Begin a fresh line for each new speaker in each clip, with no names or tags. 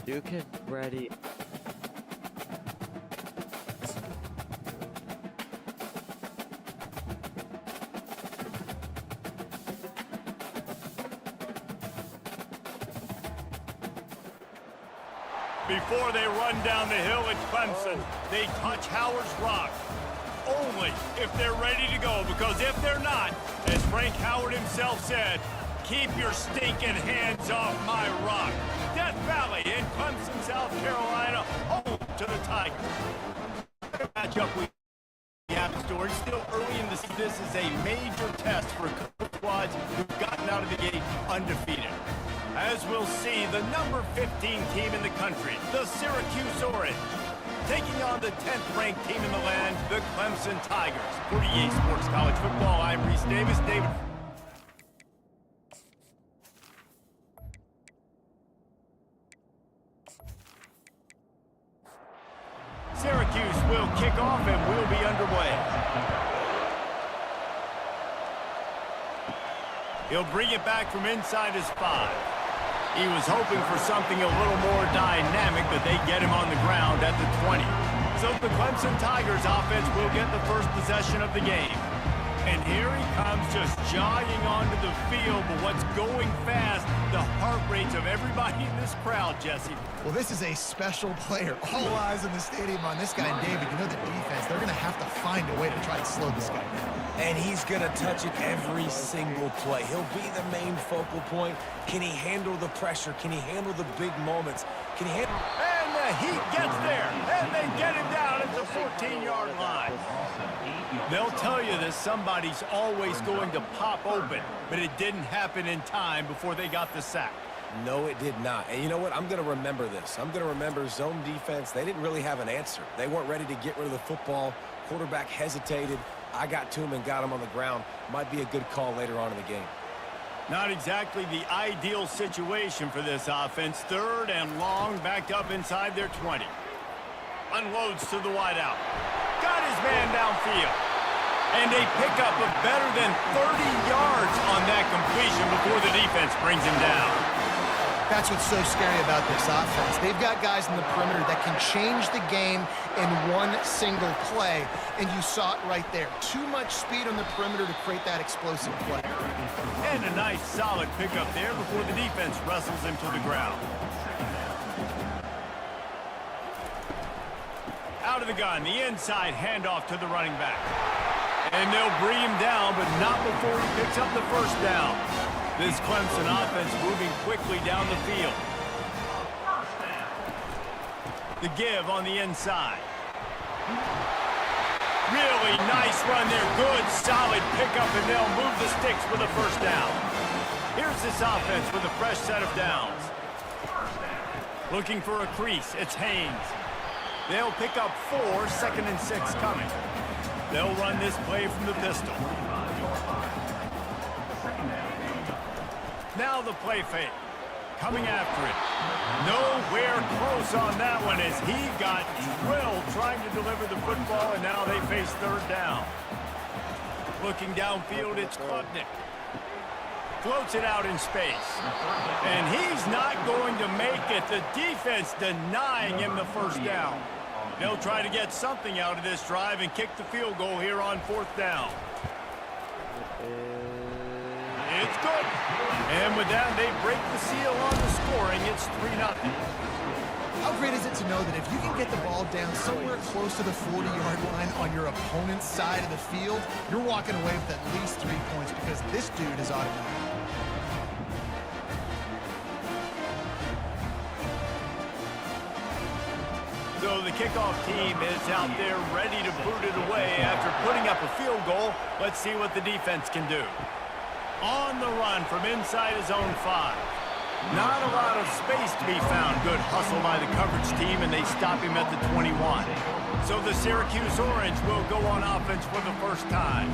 You can ready.
Before they run down the hill at Clemson, they touch Howard's rock. Only if they're ready to go, because if they're not, as Frank Howard himself said, keep your stinking hands off my rock. Death Valley in Clemson, South Carolina, home to the Tigers. Matchup we have in store. Still early in the season. This is a major test for coach squads who've gotten out of the gate undefeated. As we'll see, the number 15 team in the country, the Syracuse Orange, taking on the 10th-ranked team in the land, the Clemson Tigers. For EA Sports College Football, I'm Reese Davis. David. Syracuse will kick off and we'll be underway. He'll bring it back from inside his 5. He was hoping for something a little more dynamic, but they get him on the ground at the 20. So the Clemson Tigers offense will get the first possession of the game. And here he comes, just jogging onto the field, but what's going fast, the heart rates of everybody in this crowd, Jesse.
Well, this is a special player. All eyes in the stadium on this guy. And David, you know the defense, they're going to have to find a way to try and slow this guy down.
And he's going to touch it every single play. He'll be the main focal point. Can he handle the pressure? Can he handle the big moments? Can he handle...
And the Heat gets there, and they get him down at the 14-yard line. They'll tell you that somebody's always going to pop open, but it didn't happen in time before they got the sack.
No, it did not. And you know what? I'm going to remember this. I'm going to remember zone defense. They didn't really have an answer. They weren't ready to get rid of the football. Quarterback hesitated. I got to him and got him on the ground. Might be a good call later on in the game.
Not exactly the ideal situation for this offense. 3rd and long, backed up inside their 20. Unloads to the wideout. Got his man downfield. And a pickup of better than 30 yards on that completion before the defense brings him down.
That's what's so scary about this offense. They've got guys in the perimeter that can change the game in one single play, and you saw it right there. Too much speed on the perimeter to create that explosive play.
And a nice, solid pickup there before the defense wrestles him to the ground. Out of the gun, the inside handoff to the running back. And they'll bring him down, but not before he picks up the first down. This Clemson offense moving quickly down the field. The give on the inside. Really nice run there. Good, solid pickup, and they'll move the sticks for the first down. Here's this offense with a fresh set of downs. Looking for a crease. It's Haynes. They'll pick up 4, 2nd and 6 coming. They'll run this play from the pistol. Now the play fake. Coming after it. Nowhere close on that one as he got drilled trying to deliver the football, and now they face 3rd down. Looking downfield, it's Klubnik. Floats it out in space. And he's not going to make it. The defense denying him the first down. They'll try to get something out of this drive and kick the field goal here on 4th down. It's good. And with that, they break the seal on the scoring. It's 3-0.
How great is it to know that if you can get the ball down somewhere close to the 40-yard line on your opponent's side of the field, you're walking away with at least 3 points because this dude is automatic.
So the kickoff team is out there ready to boot it away after putting up a field goal. Let's see what the defense can do. On the run from inside his own 5. Not a lot of space to be found. Good hustle by the coverage team, and they stop him at the 21. So the Syracuse Orange will go on offense for the first time.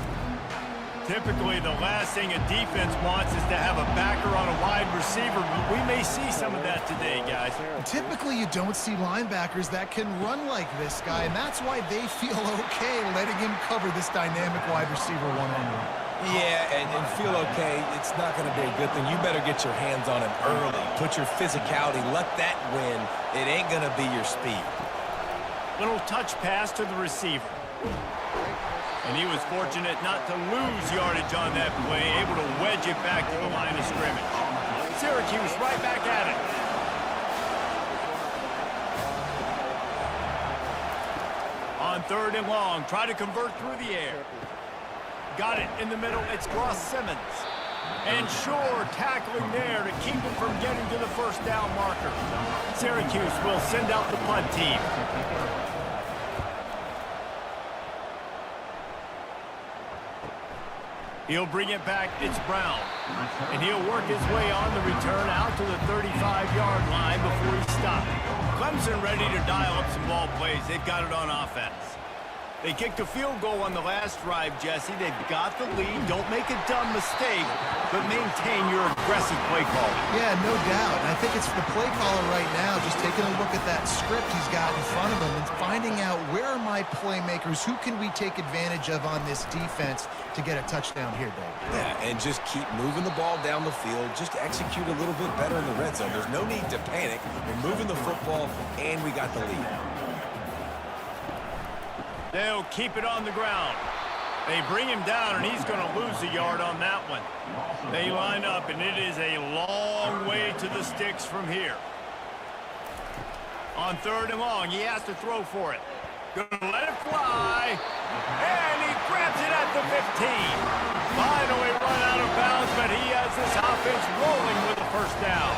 Typically, the last thing a defense wants is to have a backer on a wide receiver, but we may see some of that today, guys.
Typically, you don't see linebackers that can run like this guy, and that's why they feel okay letting him cover this dynamic wide receiver one-on-one.
Yeah, and feel okay, it's not going to be a good thing. You better get your hands on him early. put your physicality, let that win. It ain't going to be your speed.
Little touch pass to the receiver. And he was fortunate not to lose yardage on that play, able to wedge it back to the line of scrimmage. Syracuse right back at it. On 3rd and long, try to convert through the air. Got it in the middle, it's Ross Simmons. And sure, tackling there to keep him from getting to the first down marker. Syracuse will send out the punt team. He'll bring it back, it's Brown. And he'll work his way on the return out to the 35-yard line before he stopped. Clemson ready to dial up some ball plays. They've got it on offense. They kicked a field goal on the last drive, Jesse. They've got the lead. Don't make a dumb mistake, but maintain your aggressive play call.
Yeah, no doubt. And I think it's the play caller right now just taking a look at that script he's got in front of him and finding out where are my playmakers, who can we take advantage of on this defense to get a touchdown here, Dave.
Yeah, and just keep moving the ball down the field. Just execute a little bit better in the red zone. There's no need to panic. We're moving the football, and we got the lead.
They'll keep it on the ground. They bring him down, and he's going to lose a yard on that one. They line up, and it is a long way to the sticks from here. On 3rd and long, he has to throw for it. Gonna let it fly, and he grabs it at the 15. Finally run out of bounds, but he has this offense rolling with a first down.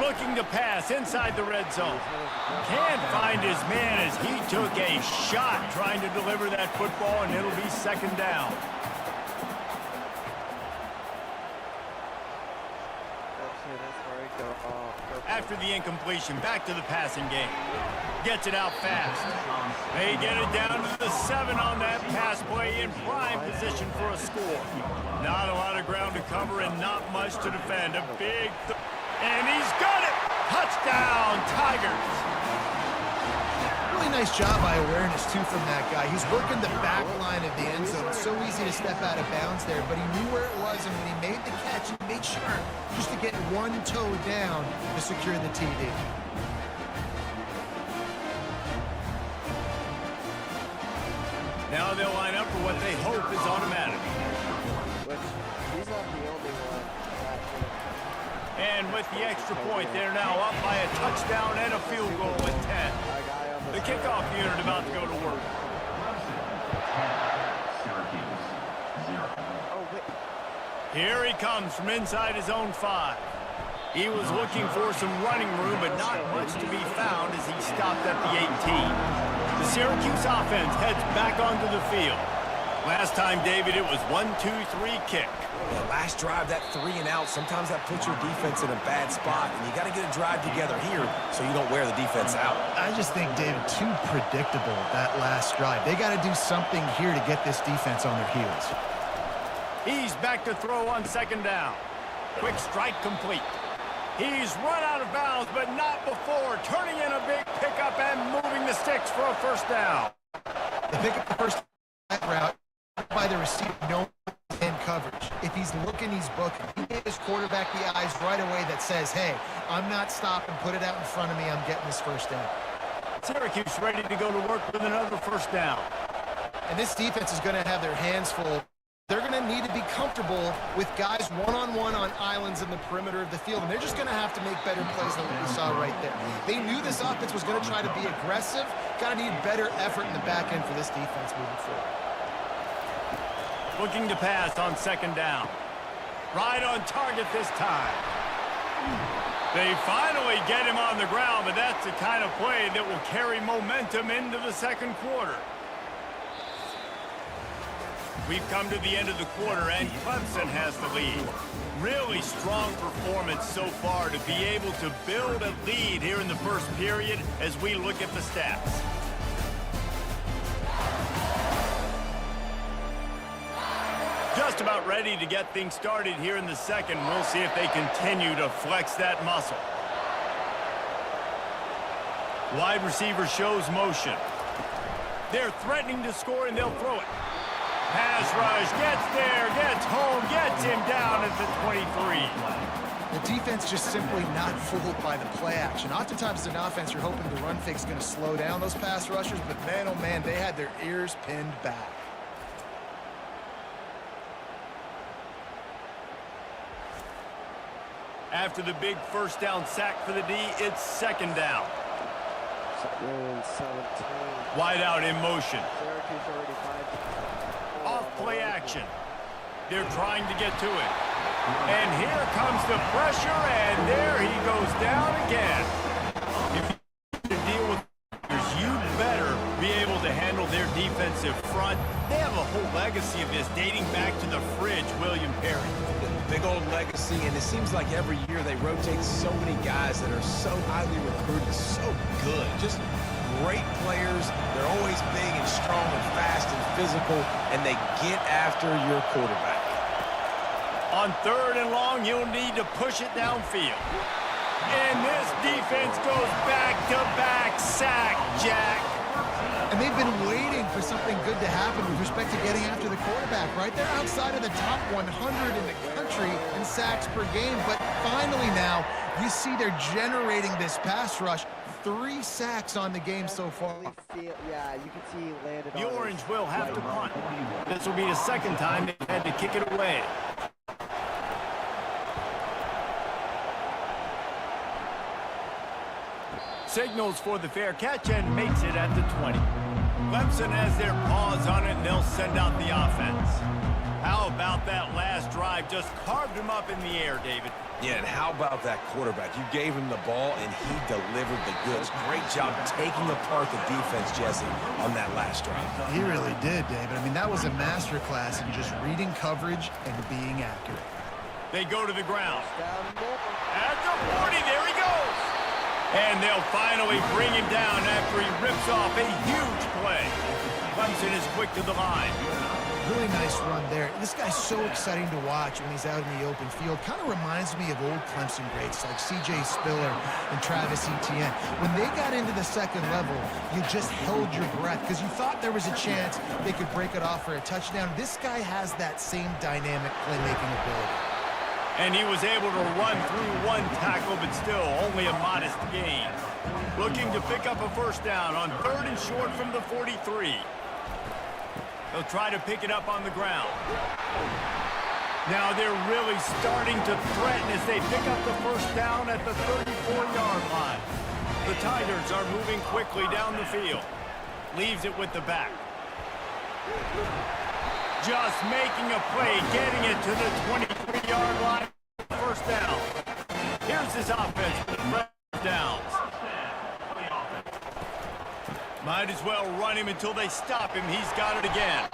Looking to pass inside the red zone. Can't find his man as he took a shot trying to deliver that football, and it'll be 2nd down. After the incompletion, back to the passing game. Gets it out fast. They get it down to the 7 on that pass play, in prime position for a score. Not a lot of ground to cover and not much to defend. A big... And he's got it! Touchdown, Tigers!
Really nice job by awareness, too, from that guy. He's working the back line of the end zone. It's so easy to step out of bounds there, but he knew where it was, and when he made the catch, he made sure just to get one toe down to secure the TD.
Now they'll line up for what they hope is automatic.
He's not the only one.
And with the extra point, they're now up by a touchdown and a field goal at 10. The kickoff unit about to go to work. Here he comes from inside his own 5. He was looking for some running room, but not much to be found as he stopped at the 18. The Syracuse offense heads back onto the field. Last time, David, it was 1-2-3 kick.
The last drive, that 3 and out, sometimes that puts your defense in a bad spot, and you got to get a drive together here so you don't wear the defense out.
I just think, David, too predictable, that last drive. They got to do something here to get this defense on their heels.
He's back to throw on 2nd down. Quick strike complete. He's run out of bounds, but not before turning in a big pickup and moving the sticks for a first down.
They pick up the first route by the receiver, no man coverage. If he's looking, he's booking. He gave his quarterback the eyes right away that says, hey, I'm not stopping, put it out in front of me, I'm getting this first down.
Syracuse ready to go to work with another first down.
And this defense is going to have their hands full. They're going to need to be comfortable with guys one-on-one on islands in the perimeter of the field, and they're just going to have to make better plays than what we saw right there. They knew this offense was going to try to be aggressive. Got to need better effort in the back end for this defense moving forward.
Looking to pass on 2nd down. Right on target this time. They finally get him on the ground, but that's the kind of play that will carry momentum into the 2nd quarter. We've come to the end of the quarter, and Clemson has the lead. Really strong performance so far to be able to build a lead here in the first period as we look at the stats. Just about ready to get things started here in the 2nd. We'll see if they continue to flex that muscle. Wide receiver shows motion. They're threatening to score, and they'll throw it. Pass rush, gets there, gets home, gets him down at the 23.
The defense just simply not fooled by the play action. Oftentimes as an offense, you're hoping the run fake's going to slow down those pass rushers, but man, oh man, they had their ears pinned back.
After the big first down sack for the D, it's second down.
And 17.
Wide out in motion.
Syracuse already 5.
Off play action. They're trying to get to it. And here comes the pressure, and there he goes down again. If you deal with players, you better be able to handle their defensive front. They have a whole legacy of this dating back to the fridge, William Perry.
Big old legacy, and it seems like every year they rotate so many guys that are so highly recruited, so good, just great players. They're always big and strong and fast and physical, and they get after your quarterback.
On third and long, you'll need to push it downfield. And this defense goes back-to-back sack, Jack.
And they've been waiting for something good to happen with respect to getting after the quarterback, right? They're outside of the top 100 in the country in sacks per game, but finally now you see they're generating this pass rush. 3 sacks on the game so far.
Yeah, you can see he landed
The
on
Orange will have to punt. This will be the second time they've had to kick it away. Signals for the fair catch and makes it at the 20. Clemson has their paws on it, and they'll send out the offense. How about that last drive? Just carved him up in the air, David.
Yeah, and how about that quarterback? You gave him the ball, and he delivered the goods. Great job taking apart the defense, Jesse, on that last drive.
He really did, David. I mean, that was a masterclass in just reading coverage and being accurate.
They go to the ground.
down.
At the 40, there he goes. And they'll finally bring him down after he rips off a huge play. Clemson is quick to the line.
Really nice run there. This guy's so exciting to watch when he's out in the open field. Kind of reminds me of old Clemson greats like C.J. Spiller and Travis Etienne. When they got into the second level, you just held your breath because you thought there was a chance they could break it off for a touchdown. This guy has that same dynamic playmaking ability.
And he was able to run through one tackle, but still only a modest gain. Looking to pick up a first down on third and short from the 43. They'll try to pick it up on the ground. Now they're really starting to threaten as they pick up the first down at the 34-yard line. The Tigers are moving quickly down the field. Leaves it with the back. Just making a play, getting it to the 23-yard line. First down. Here's his offense with first downs. Might as well run him until they stop him. He's got it again.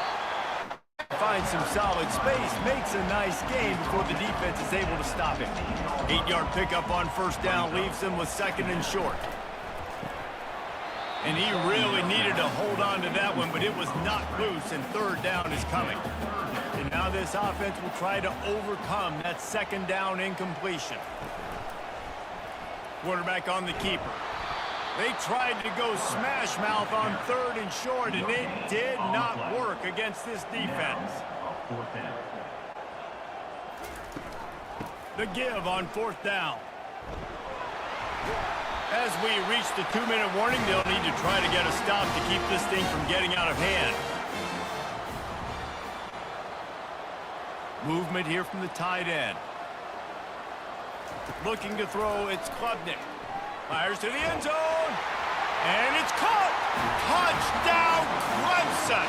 Finds some solid space, makes a nice gain before the defense is able to stop him. 8-yard pickup on first down leaves him with second and short. And he really needed to hold on to that one, but it was knocked loose, and third down is coming. And now this offense will try to overcome that second down incompletion. Quarterback on the keeper. They tried to go smash mouth on third and short, and it did not work against this defense. The give on fourth down. As we reach the 2-minute warning, they'll need to try to get a stop to keep this thing from getting out of hand. Movement here from the tight end. Looking to throw, it's Klubnik. Fires to the end zone. And it's caught. Touchdown, Clemson.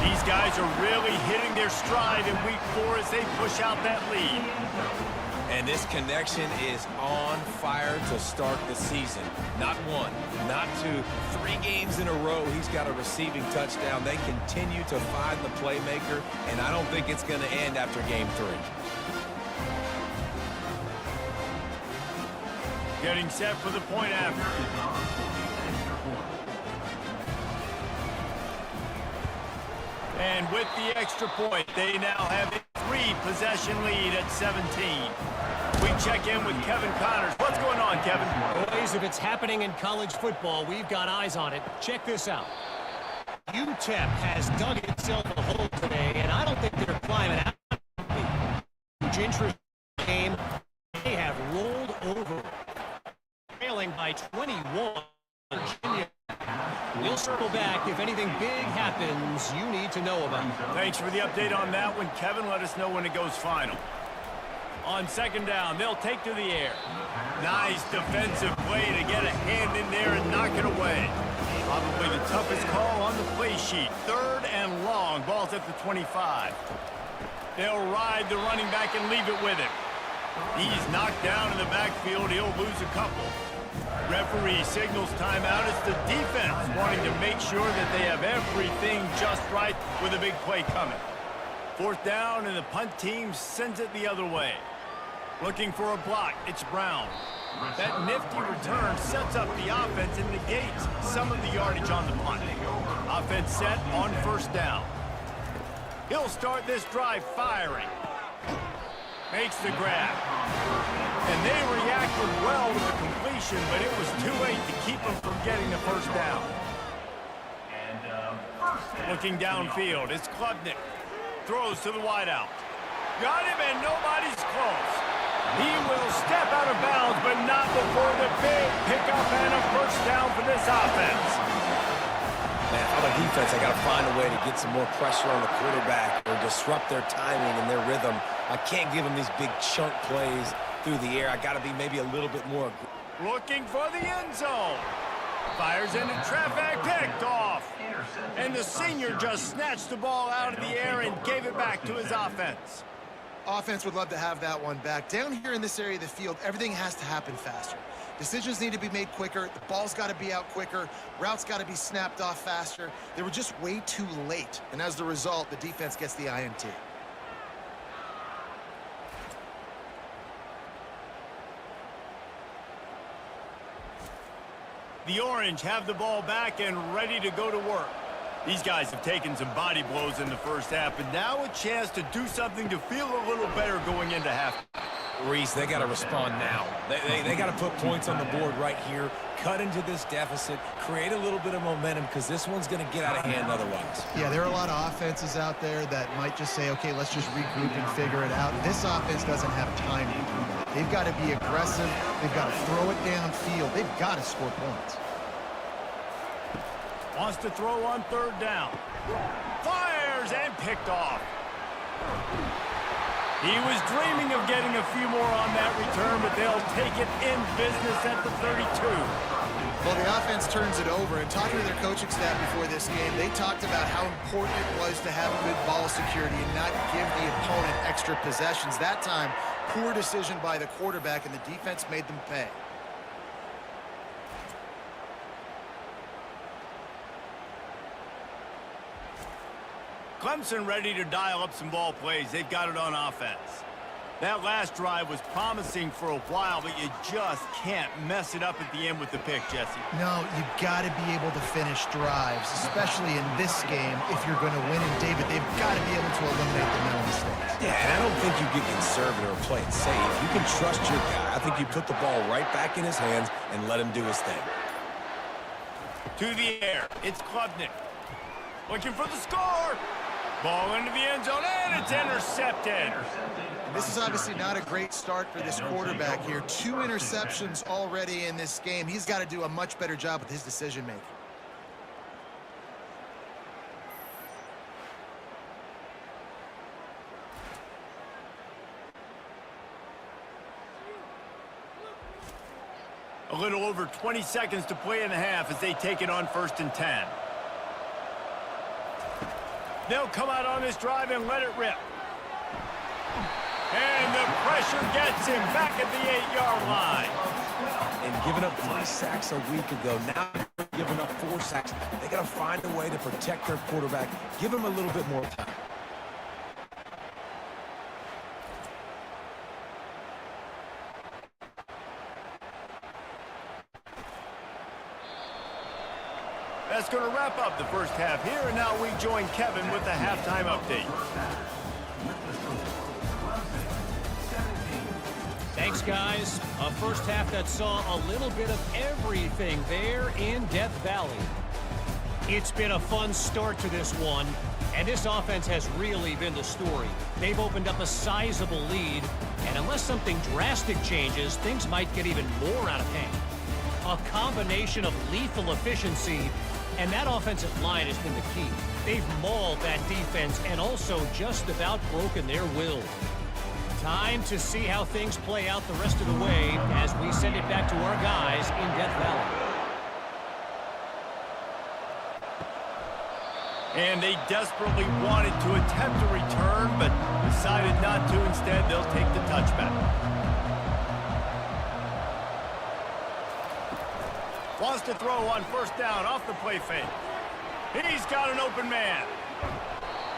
These guys are really hitting their stride in week 4 as they push out that lead.
And this connection is on fire to start the season. Not 1, not 2, 3 games in a row. He's got a receiving touchdown. They continue to find the playmaker, and I don't think it's going to end after game 3.
Getting set for the point after. And with the extra point, they now have a 3-possession lead at 17. We check in with Kevin Connors. What's going on, Kevin?
Boys, if it's happening in college football, we've got eyes on it. Check this out. UTEP has dug itself a hole today, and I don't think they're climbing out. Huge interest in the game. They have rolled over, trailing by 21. Virginia. We'll circle back if anything big happens you need to know about.
Thanks for the update on that one, Kevin. Let us know when it goes final. On second down, they'll take to the air. Nice defensive play to get a hand in there and knock it away. Probably the toughest call on the play sheet. Third and long. Ball's at the 25. They'll ride the running back and leave it with him. He's knocked down in the backfield. He'll lose a couple. Referee signals timeout. It's the defense wanting to make sure that they have everything just right with a big play coming. Fourth down, and the punt team sends it the other way. Looking for a block. It's Brown. That nifty return sets up the offense and negates some of the yardage on the punt. Offense set on first down. He'll start this drive firing. Makes the grab. And they reacted well with the completion, but it was too late to keep them from getting the first down. Looking downfield, it's Klubnik. Throws to the wideout. Got him, and nobody's close. He will step out of bounds, but not before the big pickup and a first down for this offense.
Man, on the defense, I got to find a way to get some more pressure on the quarterback or disrupt their timing and their rhythm. I can't give them these big chunk plays through the air. I got to be maybe a little bit more.
Looking for the end zone. Fires into traffic, picked off. And the senior just snatched the ball out of the air and gave it back to his offense.
Offense would love to have that one back. Down here in this area of the field, everything has to happen faster. Decisions need to be made quicker. The ball's got to be out quicker. Routes got to be snapped off faster. They were just way too late. And as the result, the defense gets the INT.
The Orange have the ball back and ready to go to work. These guys have taken some body blows in the first half, but now a chance to do something to feel a little better going into half.
Reese, they got to respond now. They got to put points on the board right here, cut into this deficit, create a little bit of momentum, because this one's going to get out of hand otherwise.
Yeah, there are a lot of offenses out there that might just say, okay, let's just regroup and figure it out. This offense doesn't have time to do that. They've got to be aggressive. They've got to throw it downfield. They've got to score points.
Wants to throw on third down. Fires and picked off. He was dreaming of getting a few more on that return, but they'll take it in business at the 32.
Well, the offense turns it over, and talking to their coaching staff before this game, they talked about how important it was to have good ball security and not give the opponent extra possessions. That time, poor decision by the quarterback, and the defense made them pay.
Clemson ready to dial up some ball plays. They've got it on offense. That last drive was promising for a while, but you just can't mess it up at the end with the pick, Jesse.
No, you got to be able to finish drives, especially in this game. If you're going to win, and David, they've got to be able to eliminate the mental mistakes.
Yeah, and I don't think you get conservative or play it safe. You can trust your guy. I think you put the ball right back in his hands and let him do his thing.
To the air, it's Klubnik. Looking for the score. Ball into the end zone, and it's intercepted.
This is obviously not a great start for this quarterback here. 2 interceptions already in this game. He's got to do a much better job with his decision-making.
A little over 20 seconds to play in the half as they take it on 1st and 10. They'll come out on this drive and let it rip. And the pressure gets him back at the 8-yard line.
And giving up 3 sacks a week ago, now giving up 4 sacks. They got to find a way to protect their quarterback. Give him a little bit more time.
That's going to wrap up the first half here, and now we join Kevin with the halftime update.
Thanks, guys. A first half that saw a little bit of everything there in Death Valley. It's been a fun start to this one, and this offense has really been the story. They've opened up a sizable lead, and unless something drastic changes, things might get even more out of hand. A combination of lethal efficiency, and that offensive line has been the key. They've mauled that defense and also just about broken their will. Time to see how things play out the rest of the way as we send it back to our guys in Death Valley.
And they desperately wanted to attempt a return, but decided not to. Instead, they'll take the touchback. Wants to throw on first down off the play fake. He's got an open man.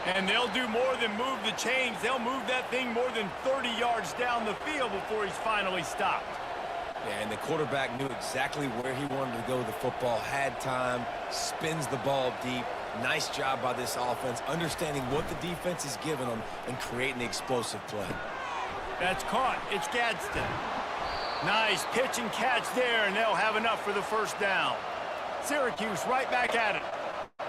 And they'll do more than move the chains. They'll move that thing more than 30 yards down the field before he's finally stopped.
Yeah, and the quarterback knew exactly where he wanted to go with the football, had time, spins the ball deep. Nice job by this offense, understanding what the defense is giving them and creating the explosive play.
That's caught. It's Gadsden. Nice pitch and catch there, and they'll have enough for the first down. Syracuse right back at it.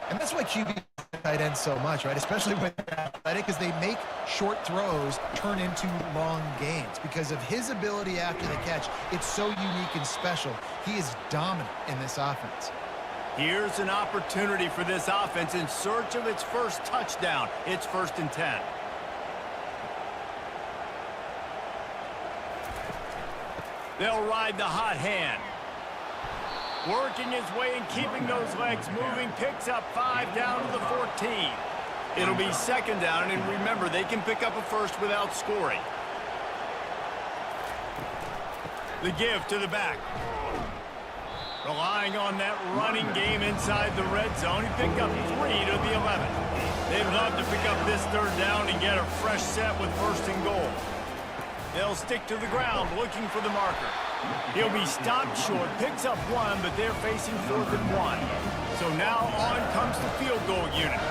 And that's why QB tight ends so much, right? Especially when they're athletic, because they make short throws turn into long gains. Because of his ability after the catch, it's so unique and special. He is dominant in this offense.
Here's an opportunity for this offense in search of its first touchdown. It's 1st and 10. They'll ride the hot hand. Working his way and keeping those legs moving. Picks up 5 down to the 14. It'll be 2nd down, and remember, they can pick up a first without scoring. The give to the back. Relying on that running game inside the red zone. He picked up 3 to the 11. They'd love to pick up this 3rd down and get a fresh set with 1st and goal. They'll stick to the ground looking for the marker. He'll be stopped short, picks up 1, but they're facing 4th and 1. So now on comes the field goal unit.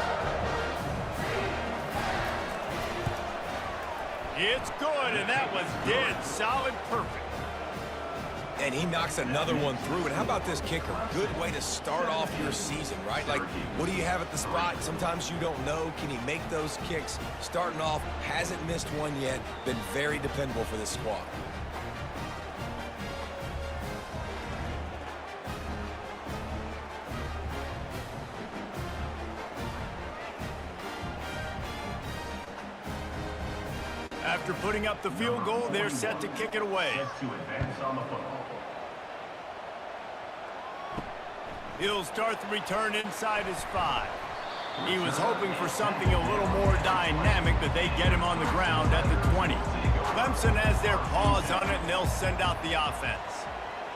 It's good, and that was dead solid perfect.
And he knocks another one through. And how about this kicker? Good way to start off your season, right? Like, what do you have at the spot? Sometimes you don't know. Can he make those kicks? Starting off, hasn't missed one yet. Been very dependable for this squad.
After putting up the field goal, they're set to kick it away. He'll start the return inside his 5. He was hoping for something a little more dynamic, but they get him on the ground at the 20. Clemson has their paws on it, and they'll send out the offense.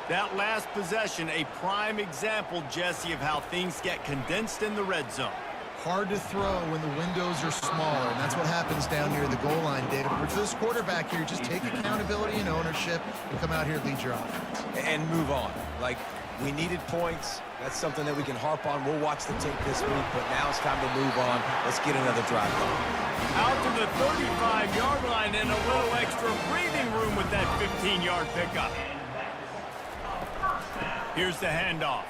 That last possession, a prime example, Jesse, of how things get condensed in the red zone.
Hard to throw when the windows are smaller, and that's what happens down near the goal line, David. But for this quarterback here, just take accountability and ownership and come out here and lead your offense.
And move on. Like, we needed points. That's something that we can harp on. We'll watch the tape this week, but now it's time to move on. Let's get another drive going.
Out to the 35-yard line and a little extra breathing room with that 15-yard pickup. Here's the handoff.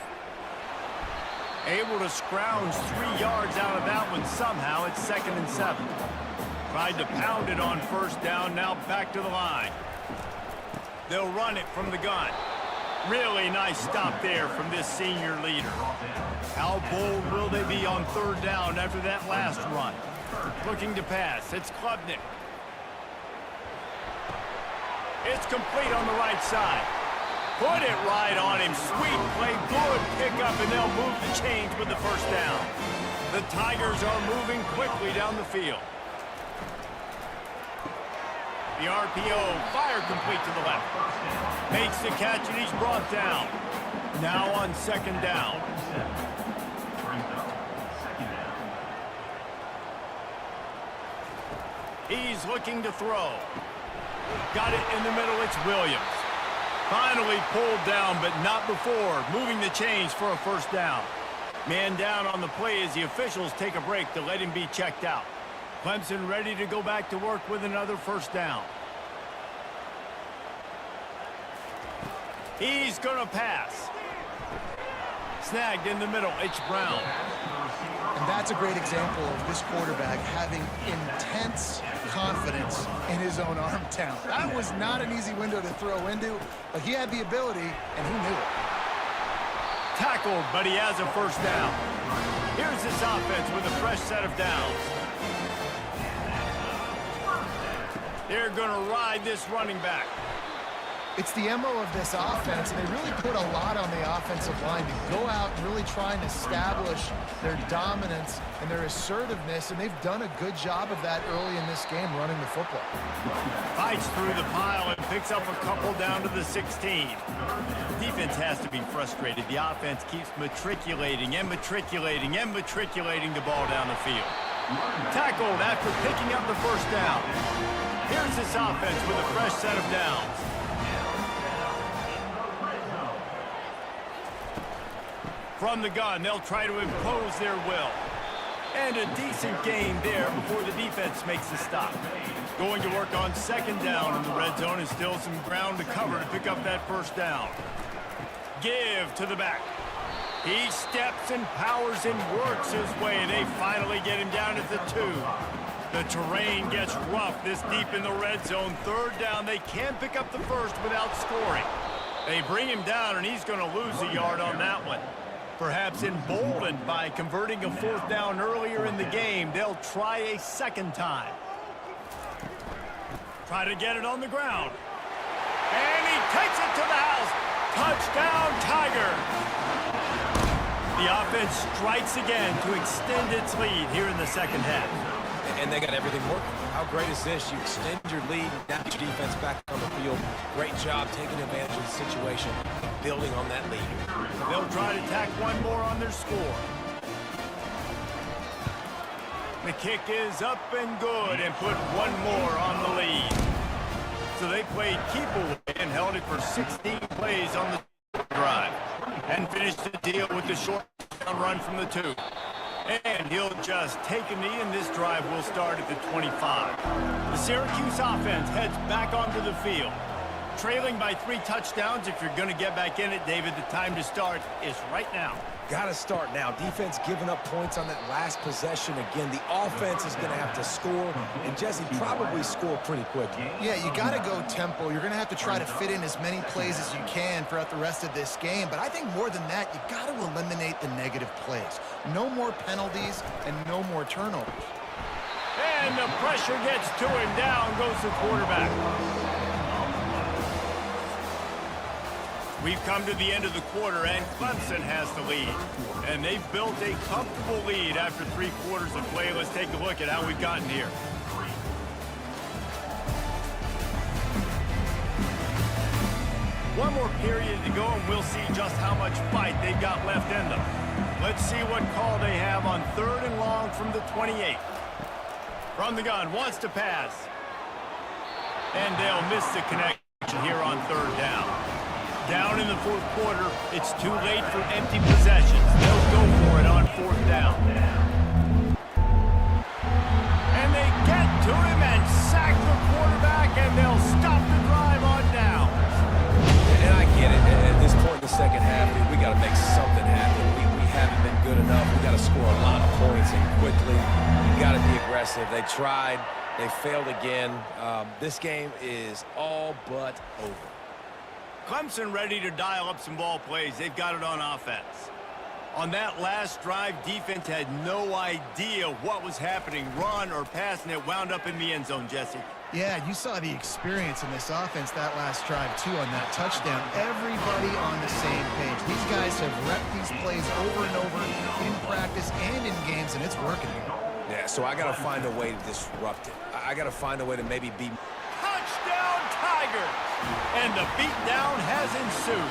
Able to scrounge 3 yards out of that one somehow. It's 2nd and 7. Tried to pound it on 1st down, now back to the line. They'll run it from the gun. Really nice stop there from this senior leader. How bold will they be on 3rd down after that last run? Looking to pass. It's Klubnik. It's complete on the right side. Put it right on him. Sweet play. Good pickup, and they'll move the chains with the 1st down. The Tigers are moving quickly down the field. The RPO, fire complete to the left. Makes the catch, and he's brought down. Now on 2nd down. He's looking to throw. Got it in the middle. It's Williams. Finally pulled down, but not before. Moving the chains for a 1st down. Man down on the play as the officials take a break to let him be checked out. Clemson ready to go back to work with another 1st down. He's going to pass. Snagged in the middle. It's Brown.
And that's a great example of this quarterback having intense confidence in his own arm talent. That was not an easy window to throw into, but he had the ability, and he knew it.
Tackled, but he has a first down. Here's this offense with a fresh set of downs. They're going to ride this running back.
It's the MO of this offense, and they really put a lot on the offensive line to go out and really try and establish their dominance and their assertiveness, and they've done a good job of that early in this game running the football.
Fights through the pile and picks up a couple down to the 16. Defense has to be frustrated. The offense keeps matriculating and matriculating and matriculating the ball down the field. Tackled after picking up the first down. Here's this offense with a fresh set of downs. From the gun, they'll try to impose their will. And a decent gain there before the defense makes the stop. Going to work on second down in the red zone, and still some ground to cover to pick up that first down. Give to the back. He steps and powers and works his way, and they finally get him down at the 2. The terrain gets rough this deep in the red zone. Third down, they can't pick up the first without scoring. They bring him down, and he's going to lose a yard on that one. Perhaps emboldened by converting a fourth down earlier in the game, they'll try a second time. Try to get it on the ground. And he takes it to the house. Touchdown, Tiger. The offense strikes again to extend its lead here in the second half.
And they got everything working. How great is this? You extend your lead, now get your defense back on the field. Great job taking advantage of the situation, building on that lead.
They'll try to tack one more on their score. The kick is up and good and put one more on the lead. So they played keep away and held it for 16 plays on the drive and finished the deal with the short down run from the 2. And he'll just take a knee, and this drive will start at the 25. The Syracuse offense heads back onto the field. Trailing by 3 touchdowns. If you're going to get back in it, David, the time to start is right now.
Got to start now. Defense giving up points on that last possession. Again, the offense is going to have to score, and Jesse probably score pretty quickly.
Yeah, you got to go tempo. You're going to have to try to fit in as many plays as you can throughout the rest of this game. But I think more than that, you got to eliminate the negative plays. No more penalties and no more turnovers.
And the pressure gets to him. Down goes the quarterback. We've come to the end of the quarter, and Clemson has the lead. And they've built a comfortable lead after 3 quarters of play. Let's take a look at how we've gotten here. One more period to go, and we'll see just how much fight they've got left in them. Let's see what call they have on 3rd and long from the 28. From the gun, wants to pass. And they'll miss the connection here on 3rd down. Down in the 4th quarter, it's too late for empty possessions. They'll go for it on 4th down. And they get to him and sack the quarterback, and they'll stop the drive on down.
And I get it. At this point in the second half, we got to make something happen. We haven't been good enough. We got to score a lot of points and quickly. We got to be aggressive. They tried. They failed again. This game is all but over.
Clemson ready to dial up some ball plays. They've got it on offense. On that last drive, defense had no idea what was happening, run or pass, and it wound up in the end zone, Jesse.
Yeah, you saw the experience in this offense that last drive, too, on that touchdown. Everybody on the same page. These guys have repped these plays over and over in practice and in games, and it's working here.
Yeah, so I got to find a way to disrupt it. I got to find a way to maybe be...
Touchdown, Tigers! And the beatdown has ensued.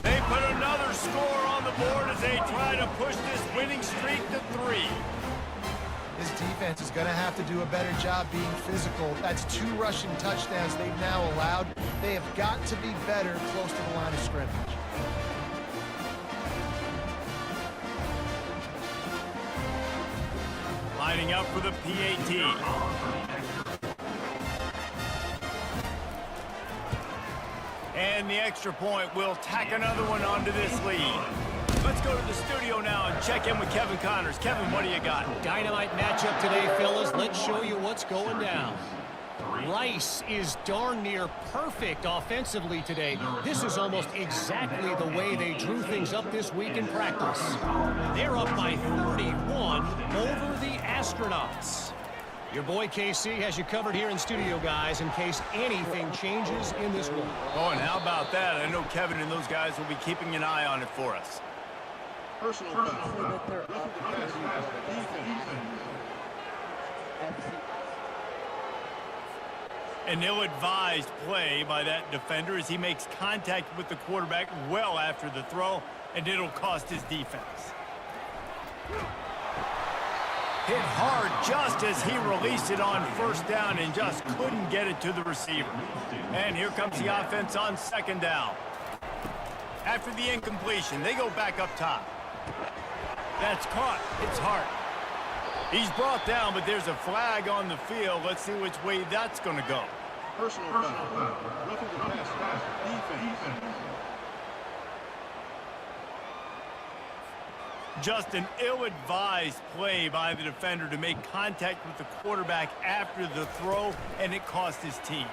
They put another score on the board as they try to push this winning streak to 3.
This defense is going to have to do a better job being physical. That's 2 rushing touchdowns they've now allowed. They have got to be better close to the line of scrimmage.
Lining up for the PAT. And the extra point will tack another one onto this lead. Let's go to the studio now and check in with Kevin Connors. Kevin, what do you got?
Dynamite matchup today, fellas. Let's show you what's going down. Rice is darn near perfect offensively today. This is almost exactly the way they drew things up this week in practice. They're up by 31 over the Astronauts. Your boy KC has you covered here in studio, guys, in case anything changes in this one.
Oh, and how about that? I know Kevin and those guys will be keeping an eye on it for us.
Personal foul.
An ill-advised play by that defender as he makes contact with the quarterback well after the throw, and it'll cost his defense. Hit hard just as he released it on first down and just couldn't get it to the receiver. And here comes the offense on second down. After the incompletion, they go back up top. That's caught. It's Hart. He's brought down, but there's a flag on the field. Let's see which way that's going to go.
Personal foul. Roughing the pass. Defense.
Just an ill-advised play by the defender to make contact with the quarterback after the throw, and it cost his team.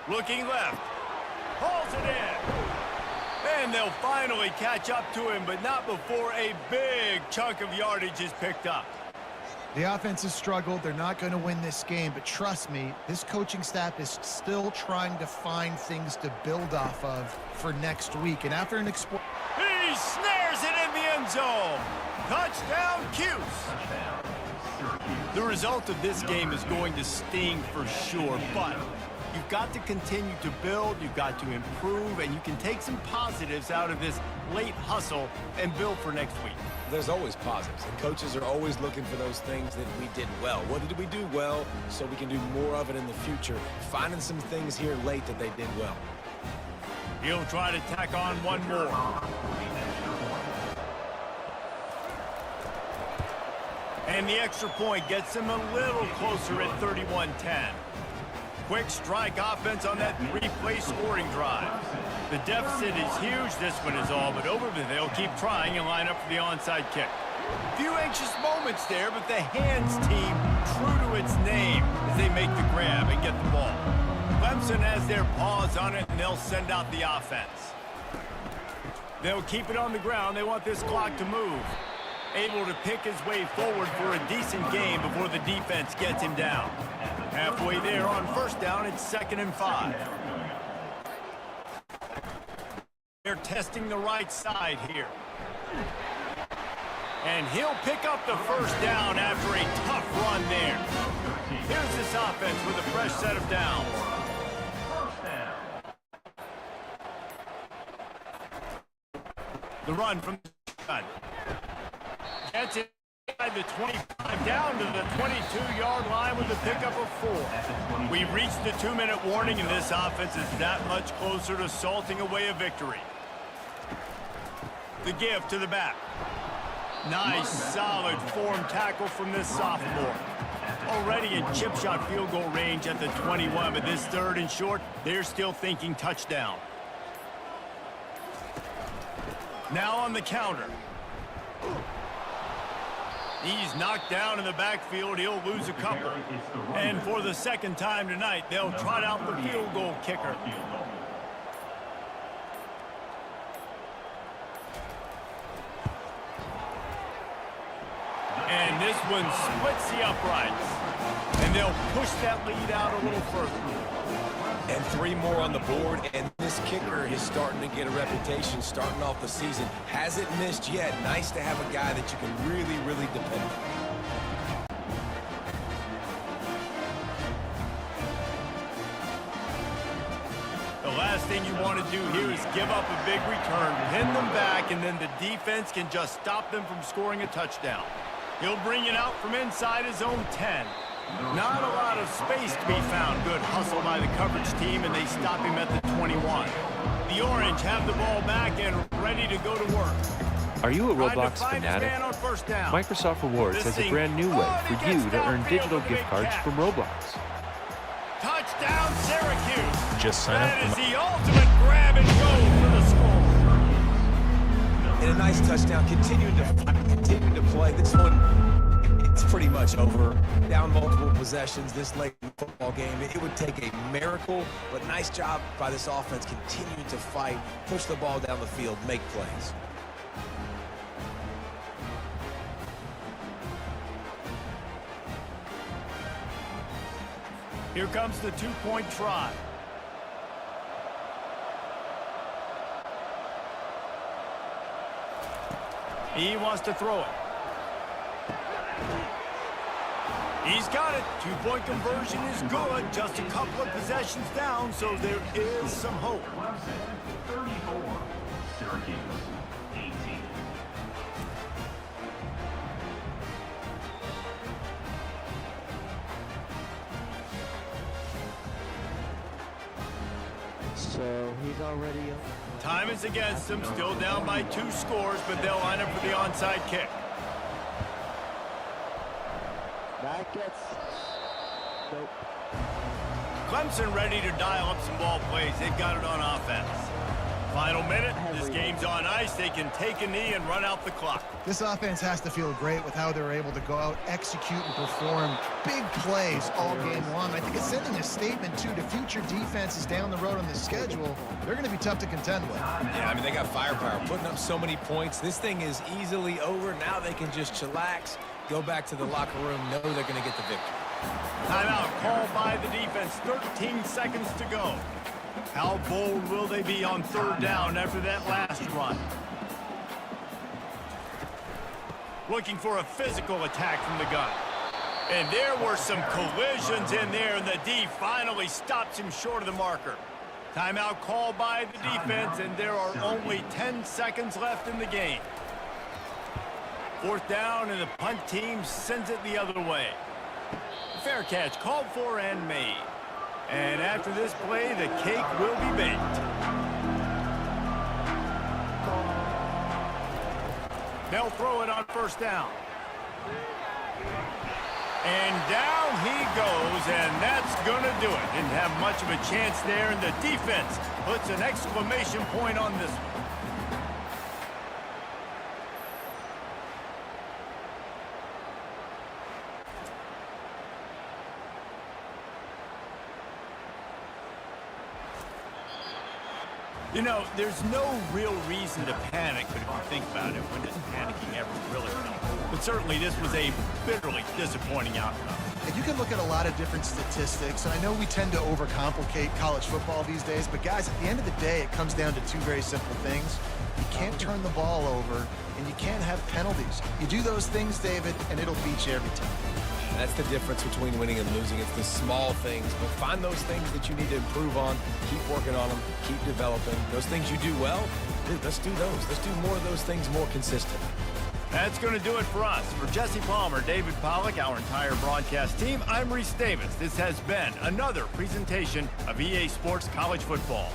Looking left. Hauls it in. And they'll finally catch up to him, but not before a big chunk of yardage is picked up.
The offense has struggled. They're not going to win this game, but trust me, this coaching staff is still trying to find things to build off of for next week. And after an
He snares it in the end zone. Touchdown, Cuse. The result of this game is going to sting for sure, but you've got to continue to build, you've got to improve, and you can take some positives out of this late hustle and build for next week.
There's always positives, and coaches are always looking for those things that we did well. What did we do well so we can do more of it in the future? Finding some things here late that they did well.
He'll try to tack on one more. And the extra point gets him a little closer at 31-10. Quick strike offense on that three-play scoring drive. The deficit is huge. This one is all but over, but they'll keep trying and line up for the onside kick. Few anxious moments there, but the hands team true to its name as they make the grab and get the ball. Clemson has their paws on it, and they'll send out the offense. They'll keep it on the ground. They want this clock to move. Able to pick his way forward for a decent game before the defense gets him down. Halfway there on first down, it's 2nd and 5. They're testing the right side here. And he'll pick up the first down after a tough run there. Here's this offense with a fresh set of downs. The run from the gun. Gets it by the 25 down to the 22-yard line with a pickup of 4. We've reached the 2-minute warning, and this offense is that much closer to salting away a victory. The give to the back. Nice, solid form tackle from this sophomore. Already in chip shot field goal range at the 21, but this 3rd and short, they're still thinking touchdown. Now on the counter. He's knocked down in the backfield. He'll lose a couple. And for the 2nd time tonight, they'll trot out the field goal kicker. And this one splits the uprights. And they'll push that lead out a little further.
And 3 more on the board, and this kicker is starting to get a reputation starting off the season. Hasn't missed yet. Nice to have a guy that you can really, really depend on.
The last thing you want to do here is give up a big return, pin them back, and then the defense can just stop them from scoring a touchdown. He'll bring it out from inside his own 10. Not a lot of space to be found. Good hustle by the coverage team, and they stop him at the 21. The Orange have the ball back and ready to go to work.
Are you a Roblox
Trying to find his
fanatic?
man on first down.
Microsoft Rewards has a brand new way for you to earn digital gift cards from Roblox.
Touchdown, Syracuse.
Just sign
That
up
is
for
the ultimate grab and go for the score.
a nice touchdown. Continuing to fight, continuing to play. This one, it's pretty much over. Down multiple possessions this late in the football game. It would take a miracle, but nice job by this offense continuing to fight, push the ball down the field, make plays.
Here comes the two-point try. He wants to throw it. He's got it. Two-point conversion is good. Just a couple of possessions down, so there is some hope.
34, Syracuse, 18.
So he's already up.
Time is against them. Still down by 2 scores, but they'll line up for the onside kick.
That gets... Nope.
Clemson ready to dial up some ball plays. They've got it on offense. Final minute. This game's on ice. They can take a knee and run out the clock.
This offense has to feel great with how they're able to go out, execute, and perform big plays all game long. I think it's sending a statement, too, to future defenses down the road on the schedule. They're going to be tough to contend with.
Yeah, I mean, they got firepower, putting up so many points. This thing is easily over. Now they can just chillax, go back to the locker room, know they're going to get the victory.
Timeout called by the defense. 13 seconds to go. How bold will they be on third down after that last run? Looking for a physical attack from the gun. And there were some collisions in there, and the D finally stops him short of the marker. Timeout called by the defense, and there are only 10 seconds left in the game. Fourth down, and the punt team sends it the other way. Fair catch called for and made. And after this play, the cake will be baked. They'll throw it on first down. And down he goes, and that's going to do it. Didn't have much of a chance there, and the defense puts an exclamation point on this one. You know, there's no real reason to panic, but if you think about it, when does panicking ever really come? But certainly this was a bitterly disappointing outcome.
And you can look at a lot of different statistics, and I know we tend to overcomplicate college football these days, but guys, at the end of the day, it comes down to 2 very simple things. You can't turn the ball over, and you can't have penalties. You do those things, David, and it'll beat you every time.
That's the difference between winning and losing. It's the small things, but find those things that you need to improve on. Keep working on them. Keep developing. Those things you do well, dude, let's do those. Let's do more of those things more consistent.
That's going to do it for us. For Jesse Palmer, David Pollack, our entire broadcast team, I'm Reese Davis. This has been another presentation of EA Sports College Football.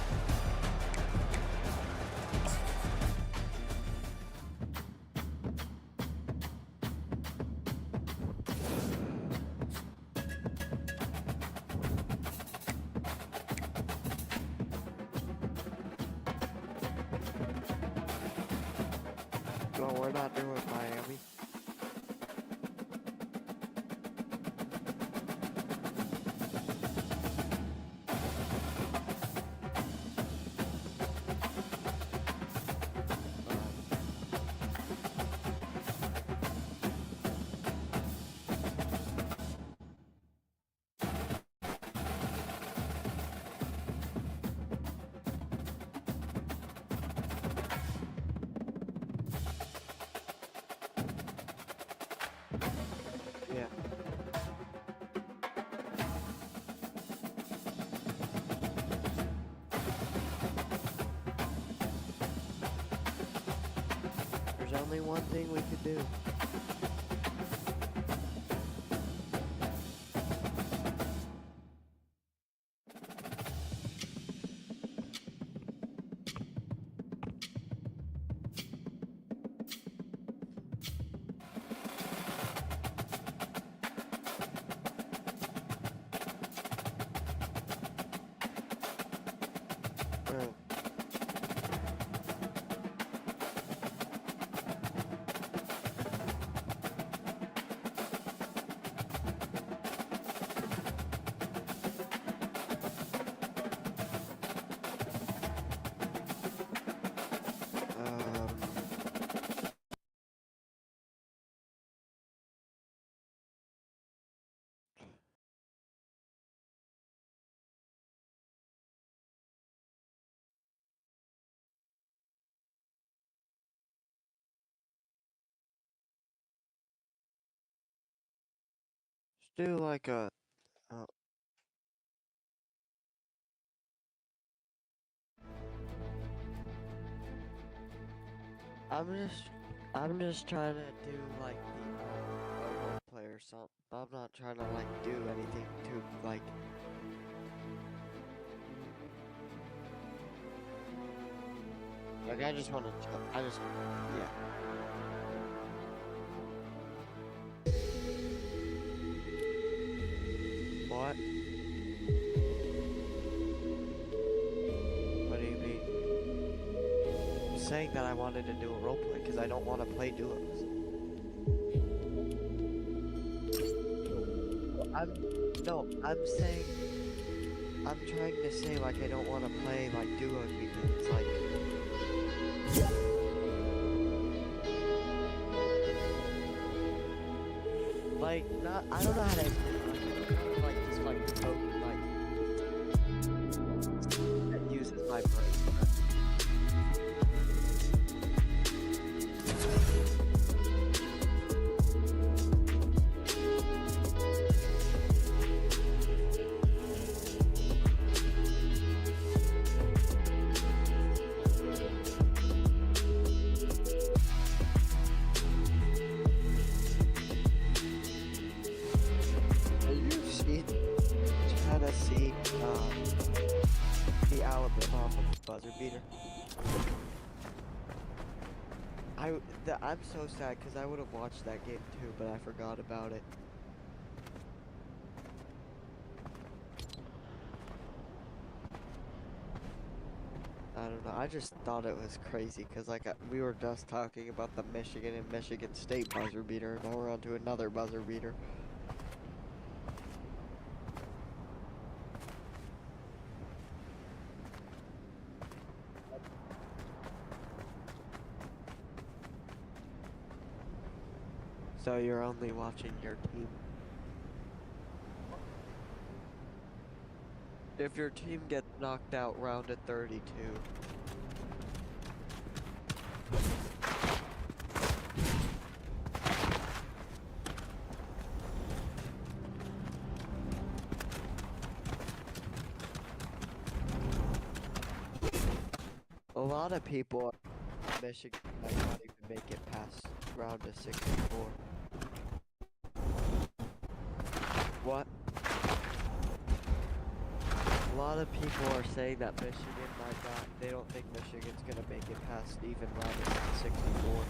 Well, we're not doing Miami. Yeah. There's only one thing we could do. do like a. Uh, I'm just trying to do like a role play or something. I'm not trying to like do anything to like. Like I just want to. Yeah. What? What do you mean? I'm saying that I wanted to do a roleplay because I don't want to play duos. I'm saying I'm trying to say like I don't want to play like duos because it's like not I don't know how to like just like code like that uses my brain. The Alabama buzzer beater. I'm so sad because I would have watched that game too, but I forgot about it. I don't know. I just thought it was crazy because like we were just talking about the Michigan and Michigan State buzzer beater, and now we're on to another buzzer beater. So you're only watching your team. If your team gets knocked out round at 32. A lot of people at Michigan might not even make it past round of 64. What? A lot of people are saying that Michigan might not, they don't think Michigan's gonna make it past even round of 64.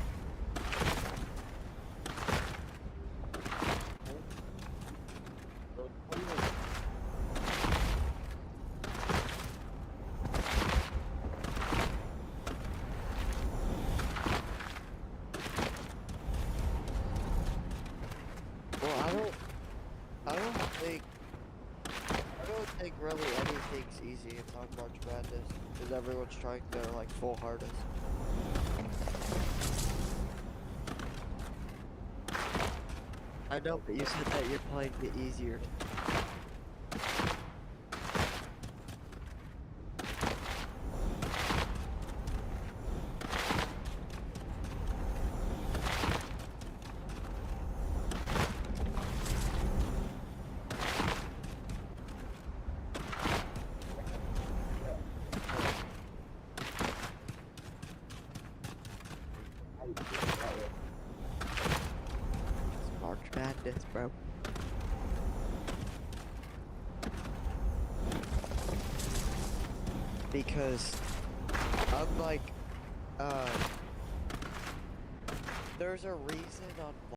Well, I don't think really anything's easy. It's on March Madness because everyone's trying their like full hardest. I know, but you said that you're playing the easier. It's March Madness, bro. Because unlike there's a reason on